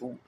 2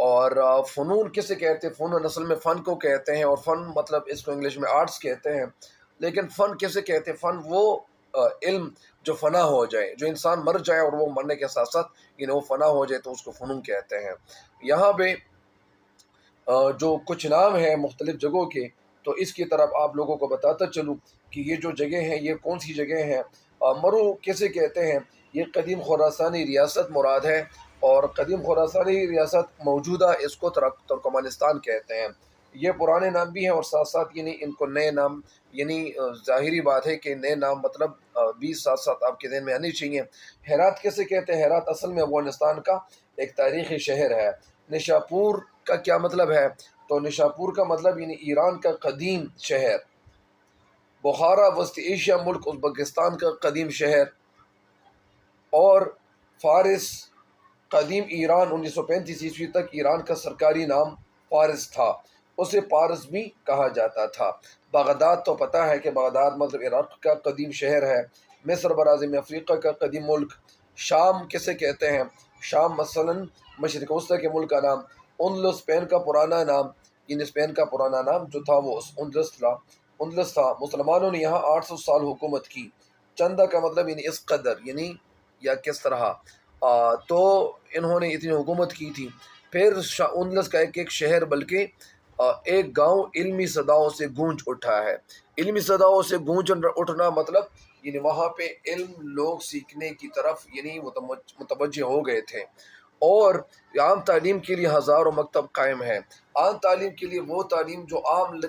اور فنون کسے کہتے ہیں؟ فنون اصل میں فن کو کہتے ہیں، اور فن مطلب اس کو انگلش میں آرٹس کہتے ہیں، لیکن فن کسے کہتے ہیں؟ فن وہ علم جو فنا ہو جائے، جو انسان مر جائے اور وہ مرنے کے ساتھ ساتھ وہ فنا ہو جائے تو اس کو فنون کہتے ہیں۔ یہاں پہ جو کچھ نام ہیں مختلف جگہوں کے، تو اس کی طرف آپ لوگوں کو بتاتا چلوں کہ یہ جو جگہ ہیں یہ کون سی جگہ ہیں۔ مرو کیسے کہتے ہیں؟ یہ قدیم خراسانی ریاست مراد ہے، اور قدیم خراسانی ریاست موجودہ اس کو ترکمانستان کہتے ہیں۔ یہ پرانے نام بھی ہیں، اور ساتھ ساتھ ان کو نئے نام، ظاہری بات ہے کہ نئے نام مطلب بھی ساتھ ساتھ آپ کے ذہن میں آنی چاہیے۔ ہرات کیسے کہتے ہیں؟ ہرات اصل میں افغانستان کا ایک تاریخی شہر ہے۔ نشاپور کا کیا مطلب ہے؟ تو نشاپور کا مطلب ایران کا قدیم شہر۔ بخارا وسط ایشیا ملک ازبکستان کا قدیم شہر۔ اور فارس قدیم ایران 1935 عیسوی تک ایران کا سرکاری نام فارس تھا، اسے پارس بھی کہا جاتا تھا۔ بغداد تو پتہ ہے کہ بغداد مطلب عراق کا قدیم شہر ہے۔ مصر براعظم افریقہ کا قدیم ملک۔ شام کسے کہتے ہیں؟ شام مثلاً مشرق وسطی کے ملک کا نام۔ اندلس اسپین کا پرانا نام، اسپین کا پرانا نام جو تھا وہ اندلس تھا۔ مسلمانوں نے یہاں 800 سال حکومت کی۔ چندہ کا مطلب اس قدر، یا کس طرح، تو انہوں نے اتنی حکومت کی تھی۔ پھر اندلس کا ایک شہر بلکہ ایک گاؤں علمی صداؤں سے گونج اٹھا ہے۔ علمی صداؤں سے گونج اٹھنا مطلب وہاں پہ علم لوگ سیکھنے کی طرف متوجہ ہو گئے تھے، اور عام تعلیم کے لیے ہزاروں مکتب قائم ہیں۔ عام تعلیم کے لیے وہ تعلیم جو عام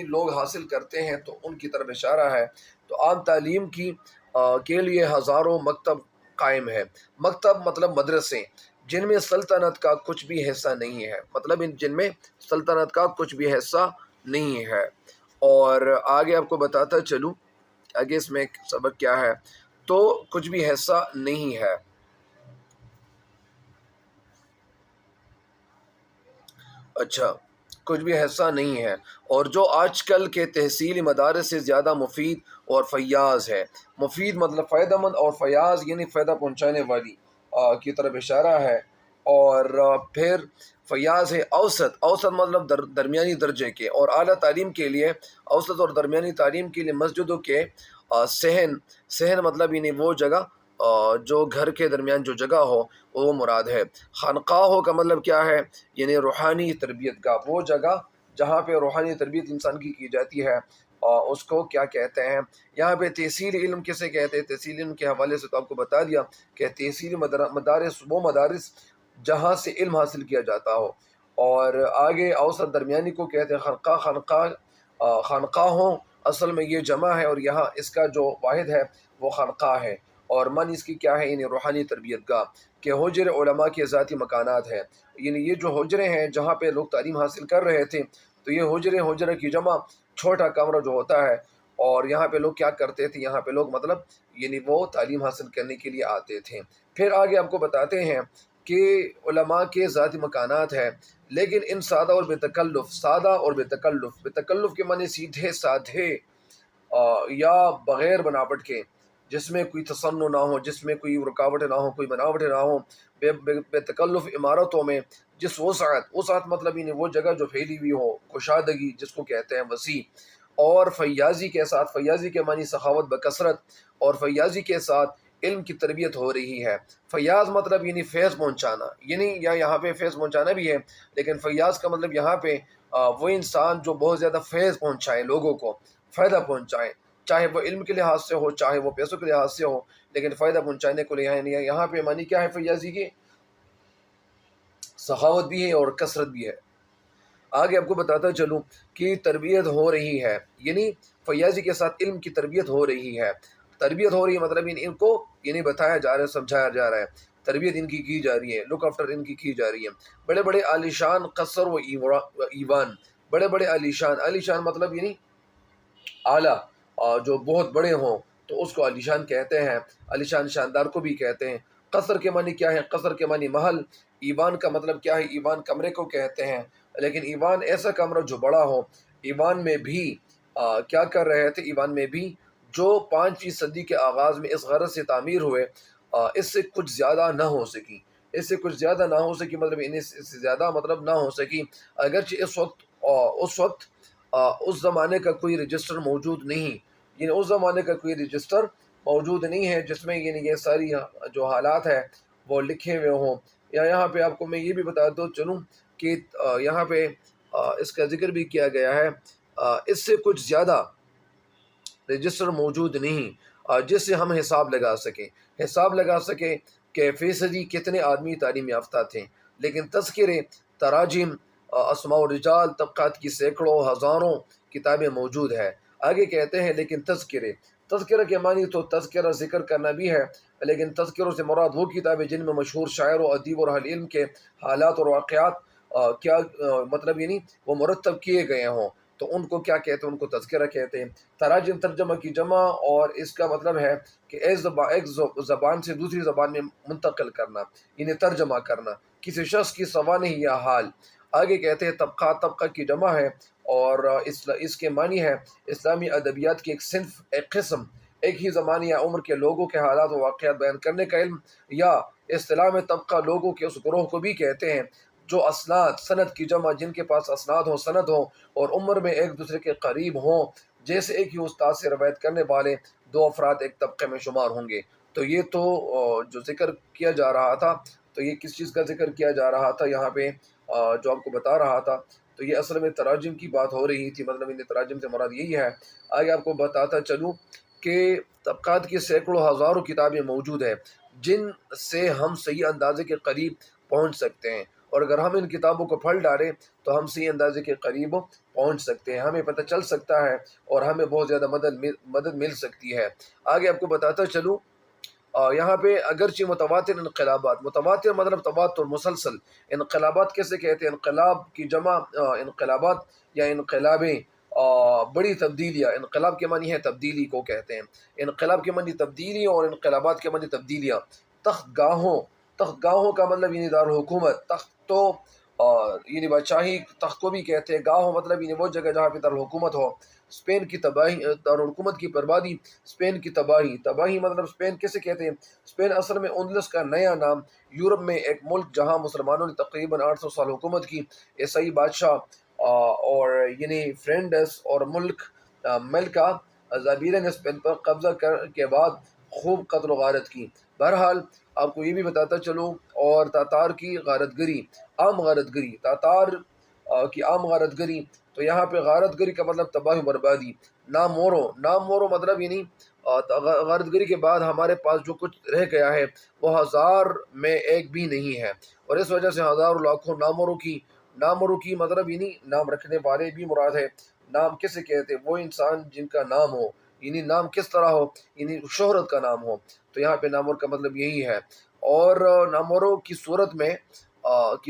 لوگ حاصل کرتے ہیں، تو ان کی طرف اشارہ ہے۔ تو عام تعلیم کے لیے ہزاروں مکتب قائم ہے۔ مکتب مطلب مدرسے جن میں سلطنت کا کچھ بھی حصہ نہیں ہے، مطلب جن میں سلطنت کا کچھ بھی حصہ نہیں ہے۔ اور آگے آپ کو بتاتا چلوں آگے اس میں ایک سبق کیا ہے، تو کچھ بھی حصہ نہیں ہے۔ اچھا، کچھ بھی حصہ نہیں ہے، اور جو آج کل کے تحصیلی مدارس سے زیادہ مفید اور فیاض ہے۔ مفید مطلب فائدہ مند، اور فیاض فائدہ پہنچانے والی کی طرف اشارہ ہے۔ اور پھر فیاض ہے اوسط مطلب درمیانی درجے کے، اور اعلیٰ تعلیم کے لیے اوسط اور درمیانی تعلیم کے لیے مسجدوں کے صحن مطلب وہ جگہ جو گھر کے درمیان جو جگہ ہو وہ مراد ہے۔ خانقاہوں کا مطلب کیا ہے؟ روحانی تربیت کا، وہ جگہ جہاں پہ روحانی تربیت انسان کی جاتی ہے، اس کو کیا کہتے ہیں؟ یہاں پہ تحصیل علم کسے کہتے ہیں؟ تحصیل علم کے حوالے سے تو آپ کو بتا دیا کہ تحصیلی مدارس وہ مدارس جہاں سے علم حاصل کیا جاتا ہو۔ اور آگے اوسط درمیانی کو کہتے ہیں خانقاہوں اصل میں یہ جمع ہے، اور یہاں اس کا جو واحد ہے وہ خانقاہ ہے، اور من اس کی کیا ہے؟ روحانی تربیت گاہ کہ حجر علماء کے ذاتی مکانات ہیں۔ یہ جو حجرے ہیں جہاں پہ لوگ تعلیم حاصل کر رہے تھے، تو یہ حجرے کی جمع چھوٹا کمرہ جو ہوتا ہے، اور یہاں پہ لوگ کیا کرتے تھے؟ یہاں پہ لوگ مطلب وہ تعلیم حاصل کرنے کے لیے آتے تھے۔ پھر آگے آپ کو بتاتے ہیں کہ علماء کے ذاتی مکانات ہیں، لیکن ان سادہ اور بے تکلف کے معنی سیدھے سادھے یا بغیر بناوٹ کے، جس میں کوئی تصنع نہ ہو، جس میں کوئی رکاوٹ نہ ہو، کوئی بناوٹ نہ ہو، بے تکلف عمارتوں میں جس وسعت مطلب وہ جگہ جو پھیلی ہوئی ہو، کشادگی جس کو کہتے ہیں، وسیع، اور فیاضی کے معنی سخاوت بکثرت، اور فیاضی کے ساتھ علم کی تربیت ہو رہی ہے۔ فیاض مطلب فیض پہنچانا، یہاں پہ فیض پہنچانا بھی ہے، لیکن فیاض کا مطلب یہاں پہ وہ انسان جو بہت زیادہ فیض پہنچائے، لوگوں کو فائدہ پہنچائے، چاہے وہ علم کے لحاظ سے ہو، چاہے وہ پیسوں کے لحاظ سے ہو، لیکن فائدہ پہنچانے کو یہاں پہ معنی کیا ہے؟ فیاضی کی سخاوت بھی ہے اور کثرت بھی ہے۔ آگے آپ کو بتاتا چلوں کہ تربیت ہو رہی ہے، فیاضی کے ساتھ علم کی تربیت ہو رہی ہے۔ تربیت ہو رہی ہے مطلب ان کو بتایا جا رہا ہے، سمجھایا جا رہا ہے، تربیت ان کی جا رہی ہے، لک آفٹر ان کی جا رہی ہے۔ بڑے بڑے عالیشان قصر و ایوان، بڑے بڑے عالیشان مطلب اعلیٰ، جو بہت بڑے ہوں تو اس کو عالیشان کہتے ہیں، عالیشان شاندار کو بھی کہتے ہیں۔ قصر کے معنی کیا ہے؟ قصر کے معنی محل۔ ایوان کا مطلب کیا ہے؟ ایوان کمرے کو کہتے ہیں، لیکن ایوان ایسا کمرہ جو بڑا ہو۔ ایوان میں بھی کیا کر رہے تھے؟ ایوان میں بھی جو 5ویں صدی کے آغاز میں اس غرض سے تعمیر ہوئے، اس سے کچھ زیادہ نہ ہو سکی، اس سے کچھ زیادہ نہ ہو سکی، مطلب اس سے زیادہ مطلب نہ ہو سکی، اگرچہ اس وقت اس زمانے کا کوئی رجسٹر موجود نہیں، یعنی اس زمانے کا کوئی رجسٹر موجود نہیں ہے جس میں یعنی یہ ساری جو حالات ہے وہ لکھے ہوئے ہوں۔ یا یہاں پہ آپ کو میں یہ بھی بتا دو چلوں کہ یہاں پہ اس کا ذکر بھی کیا گیا ہے، اس سے کچھ زیادہ رجسٹر موجود نہیں جس سے ہم حساب لگا سکیں کہ فیصدی کتنے آدمی تعلیم یافتہ تھے، لیکن تذکرے، تراجم، اسماء الرجال، طبقات کی سینکڑوں ہزاروں کتابیں موجود ہے۔ آگے کہتے ہیں لیکن تذکرہ کے معنی تو تذکرہ ذکر کرنا بھی ہے، لیکن تذکروں سے مراد وہ کتابیں جن میں مشہور شاعروں، ادیب اور اہل علم کے حالات اور واقعات مطلب یعنی وہ مرتب کیے گئے ہوں، تو ان کو کیا کہتے ہیں؟ ان کو تذکرہ کہتے ہیں۔ تراجم ترجمہ کی جمع، اور اس کا مطلب ہے کہ ایک زبان سے دوسری زبان میں منتقل کرنا، یعنی ترجمہ کرنا کسی شخص کی سوانح یا حال۔ آگے کہتے ہیں طبقہ کی جمع ہے، اور اس کے معنی ہے اسلامی ادبیات کی ایک صنف، ایک قسم، ایک ہی زمانے یا عمر کے لوگوں کے حالات و واقعات بیان کرنے کا علم، یا اصطلاح میں طبقہ لوگوں کے اس گروہ کو بھی کہتے ہیں جو اسناد، سند کی جمع، جن کے پاس اسناد ہوں، سند ہوں، اور عمر میں ایک دوسرے کے قریب ہوں، جیسے ایک ہی استاد سے روایت کرنے والے دو افراد ایک طبقے میں شمار ہوں گے۔ تو یہ تو جو ذکر کیا جا رہا تھا، تو یہ کس چیز کا ذکر کیا جا رہا تھا یہاں پہ جو آپ کو بتا رہا تھا، تو یہ اصل میں تراجم کی بات ہو رہی تھی، مطلب ان تراجم سے مراد یہی ہے۔ آگے آپ کو بتاتا چلوں کہ طبقات کی سینکڑوں ہزاروں کتابیں موجود ہیں جن سے ہم صحیح اندازے کے قریب پہنچ سکتے ہیں، اور اگر ہم ان کتابوں کو پڑھ ڈالیں تو ہم صحیح اندازے کے قریب پہنچ سکتے ہیں، ہمیں پتہ چل سکتا ہے، اور ہمیں بہت زیادہ مدد مل سکتی ہے۔ آگے آپ کو بتاتا چلوں یہاں پہ اگرچہ متواتر انقلابات، متواتر مطلب تواتر، مسلسل، انقلابات کیسے کہتے ہیں؟ انقلاب کی جمع انقلابات یا انقلابیں، بڑی تبدیلیاں، انقلاب کے معنی ہے تبدیلی کو کہتے ہیں، انقلاب کے معنی تبدیلی، اور انقلابات کے معنی تبدیلیاں۔ تخت گاہوں کا مطلب یعنی دارالحکومت، تخت تو یعنی بادشاہی، تخت کو بھی کہتے ہیں، گاہوں مطلب یعنی وہ جگہ جہاں پہ دارالحکومت ہو۔ اسپین کی تباہی، دارالحکومت کی بربادی، اسپین کی تباہی مطلب اسپین کیسے کہتے ہیں؟ اسپین اصل میں اندلس کا نیا نام، یورپ میں ایک ملک جہاں مسلمانوں نے تقریباً 800 سال حکومت کی۔ عیسائی بادشاہ اور یعنی فرینڈس اور ملک ملکہ زابیرہ نے اسپین پر قبضہ کے بعد خوب قتل و غارت کی۔ بہرحال آپ کو یہ بھی بتاتا چلوں، اور تاتار کی غارت گری، عام غارت گری، تاتار کی عام غارت گری، تو یہاں پہ غارت گری کا مطلب تباہی و بربادی۔ نامورو مطلب یعنی غارت گری کے بعد ہمارے پاس جو کچھ رہ گیا ہے وہ 1000 میں ایک بھی نہیں ہے، اور اس وجہ سے ہزاروں لاکھوں نامورو کی مطلب یعنی نام رکھنے والے بھی مراد ہے۔ نام کسے کہتے ہیں؟ وہ انسان جن کا نام ہو، یعنی نام کس طرح ہو؟ یعنی شہرت کا نام ہو، تو یہاں پہ نامور کا مطلب یہی ہے۔ اور نامورو کی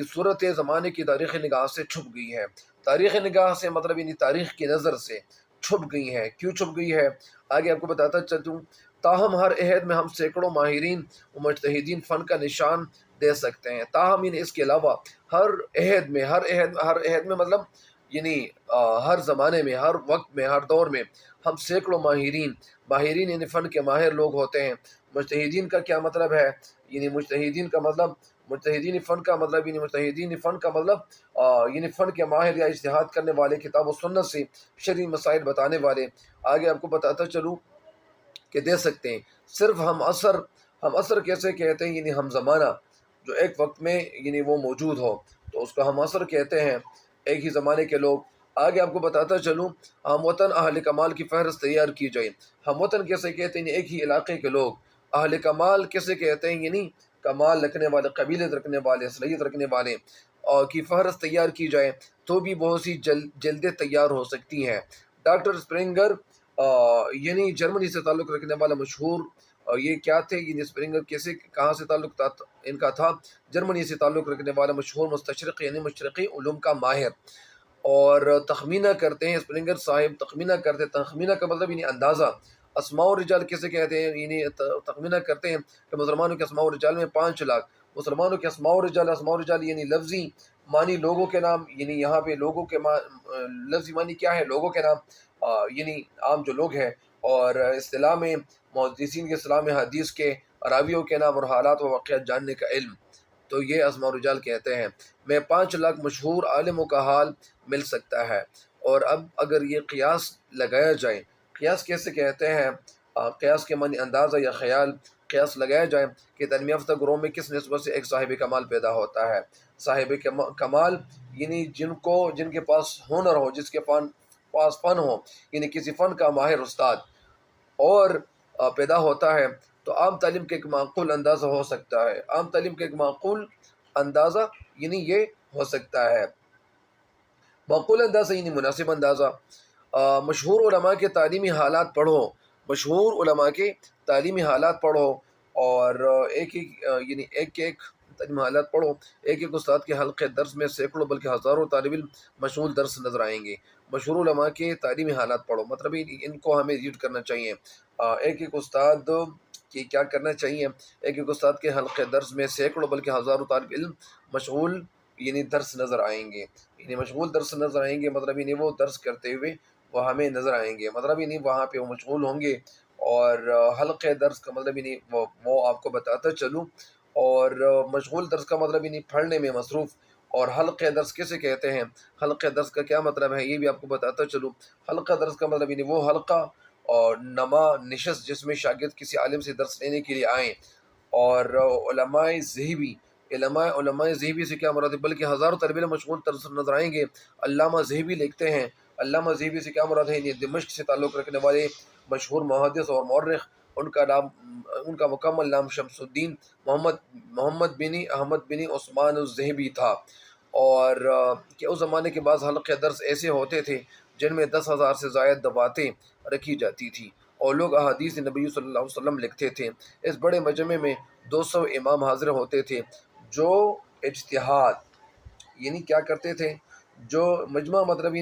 صورت زمانے کی تاریخی نگاہ سے چھپ گئی ہے، تاریخی نگاہ سے مطلب یعنی تاریخ کی نظر سے چھپ گئی ہے۔ کیوں چھپ گئی ہے؟ آگے آپ کو بتاتا چلوں، تاہم ہر عہد میں ہم سینکڑوں ماہرین و مجتہدین فن کا نشان دے سکتے ہیں۔ تاہم یعنی اس کے علاوہ ہر عہد میں مطلب یعنی ہر زمانے میں، ہر وقت میں، ہر دور میں ہم سینکڑوں ماہرین یعنی فن کے ماہر لوگ ہوتے ہیں۔ مجتہدین کا کیا مطلب ہے؟ یعنی مجتہدین فن کا مطلب یعنی فن کے ماہر یا اجتہاد کرنے والے، کتاب و سنت سے شرعی مسائل بتانے والے۔ آگے آپ کو بتاتا چلوں کہ دے سکتے ہیں۔ صرف ہم عصر کیسے کہتے ہیں؟ یعنی ہم زمانہ، جو ایک وقت میں یعنی وہ موجود ہو، تو اس کو ہم عصر کہتے ہیں، ایک ہی زمانے کے لوگ۔ آگے آپ کو بتاتا چلوں ہم وطن اہل کمال کی فہرست تیار کی جائے۔ ہم وطن کیسے کہتے ہیں؟ یعنی ایک ہی علاقے کے لوگ۔ اہل کمال کیسے کہتے ہیں؟ یعنی کمال رکھنے والے، قبیلت رکھنے والے، صلاحیت رکھنے والے، اور کی فہرست تیار کی جائے تو بھی بہت سی جلدیں تیار ہو سکتی ہیں۔ ڈاکٹر اسپرنگر یعنی جرمنی سے تعلق رکھنے والا مشہور، یہ کیا تھے؟ یعنی اسپرنگر کہاں سے تعلق ان کا تھا؟ جرمنی سے تعلق رکھنے والا مشہور مستشرق یعنی مشرقی علوم کا ماہر، اور تخمینہ کرتے ہیں اسپرنگر صاحب، تخمینہ کا مطلب یعنی اندازہ۔ اسماء الرجال کیسے کہتے ہیں؟ یعنی تخمینہ کرتے ہیں کہ مسلمانوں کے اسماء الرجال میں 5 لاکھ، مسلمانوں کے اسماء الرجال یعنی لفظی معنی لوگوں کے نام، یعنی یہاں پہ لوگوں کے لفظی معنی کیا ہے؟ لوگوں کے نام، یعنی عام جو لوگ ہیں، اور اصطلاح میں محدثین کے اصطلاح میں حدیث کے راویوں کے نام اور حالات و واقعات جاننے کا علم۔ تو یہ اسماء الرجال کہتے ہیں۔ میں 5 لاکھ مشہور عالموں کا حال مل سکتا ہے۔ اور اب اگر یہ قیاس لگایا جائے، قیاس کیسے کہتے ہیں؟ قیاس کے معنی اندازہ یا خیال۔ قیاس لگایا جائے کہ تعلیم یافتہ گروہ میں کس نسبت سے ایک صاحب کمال پیدا ہوتا ہے۔ صاحب کمال یعنی جن کے پاس ہنر ہو، جس کے پاس فن ہو، یعنی کسی فن کا ماہر استاد اور پیدا ہوتا ہے، تو عام تعلیم کا ایک معقول اندازہ ہو سکتا ہے۔ عام تعلیم کا ایک معقول اندازہ یعنی یہ ہو سکتا ہے، معقول اندازہ یعنی مناسب اندازہ۔ مشہور علماء کے تعلیمی حالات پڑھو، مشہور علماء کے تعلیمی حالات پڑھو، اور ایک تعلیمی حالات پڑھو۔ ایک استاد کے حلقے درس میں سینکڑوں بلکہ ہزاروں طالب علم مشغول درس نظر آئیں گے۔ مشہور علماء کے تعلیمی حالات پڑھو، مطلب ان کو ہمیں ریڈ کرنا چاہیے۔ ایک استاد کی کیا کرنا چاہیے؟ ایک استاد کے حلقے درس میں سینکڑوں بلکہ ہزاروں طالب علم مشغول یعنی درس نظر آئیں گے، یعنی مشغول درس نظر آئیں گے، مطلب وہ درس کرتے ہوئے وہ ہمیں نظر آئیں گے، مطلب وہاں پہ وہ مشغول ہوں گے۔ اور حلقے درس کا مطلب وہ آپ کو بتاتا چلوں، اور مشغول درس کا مطلب پڑھنے میں مصروف۔ اور حلقہ درس کیسے کہتے ہیں؟ حلقہ درس کا کیا مطلب ہے یہ بھی آپ کو بتاتا چلوں۔ حلقہ درس کا مطلب وہ حلقہ اور نما نشست جس میں شاگرد کسی عالم سے درس لینے کے لیے آئیں۔ اور علماء ذہبی سے کیا مراد ہے؟ بلکہ ہزاروں طالب علم مشغول درس نظر آئیں گے۔ علامہ ذہبی لکھتے ہیں، علامہ ذہبی سے کیا مراد ہے؟ یہ دمشق سے تعلق رکھنے والے مشہور محدث اور مورخ، ان کا مکمل نام شمس الدین محمد بن احمد بن عثمان الذہبی تھا۔ اور کہ اس زمانے کے بعض حلقہ درس ایسے ہوتے تھے جن میں 10,000 سے زائد باتیں رکھی جاتی تھی، اور لوگ احادیث نبی صلی اللہ علیہ وسلم لکھتے تھے۔ اس بڑے مجمع میں 200 امام حاضر ہوتے تھے جو اجتہاد یعنی کیا کرتے تھے؟ جو مجمع مطلب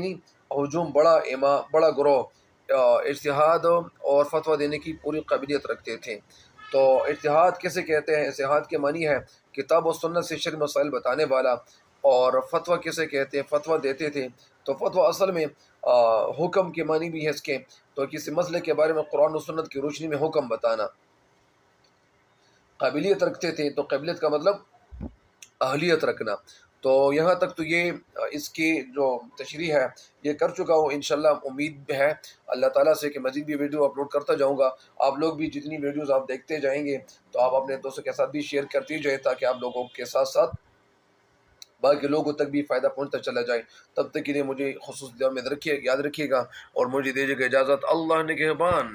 ہجوم، بڑا گروہ اجتہاد اور فتویٰ دینے کی پوری قابلیت رکھتے تھے۔ تو اجتہاد کیسے کہتے ہیں؟ اجتہاد کے معنی ہے کتاب و سنت سے شرعی مسائل بتانے والا۔ اور فتویٰ کیسے کہتے ہیں؟ فتویٰ دیتے تھے، تو فتویٰ اصل میں حکم کے معنی بھی ہے اس کے، تو کسی مسئلے کے بارے میں قرآن و سنت کی روشنی میں حکم بتانا۔ قابلیت رکھتے تھے، تو قابلیت کا مطلب اہلیت رکھنا۔ تو یہاں تک تو یہ اس کی جو تشریح ہے یہ کر چکا ہوں۔ انشاءاللہ امید ہے اللہ تعالیٰ سے کہ مزید بھی ویڈیو اپلوڈ کرتا جاؤں گا۔ آپ لوگ بھی جتنی ویڈیوز آپ دیکھتے جائیں گے تو آپ اپنے دوستوں کے ساتھ بھی شیئر کرتے جائیں، تاکہ آپ لوگوں کے ساتھ ساتھ باقی لوگوں تک بھی فائدہ پہنچتا چلا جائے۔ تب تک کے لیے مجھے خصوصی دعا میں یاد رکھیے گا، اور مجھے دیجیے گا اجازت۔ اللہ نگہبان۔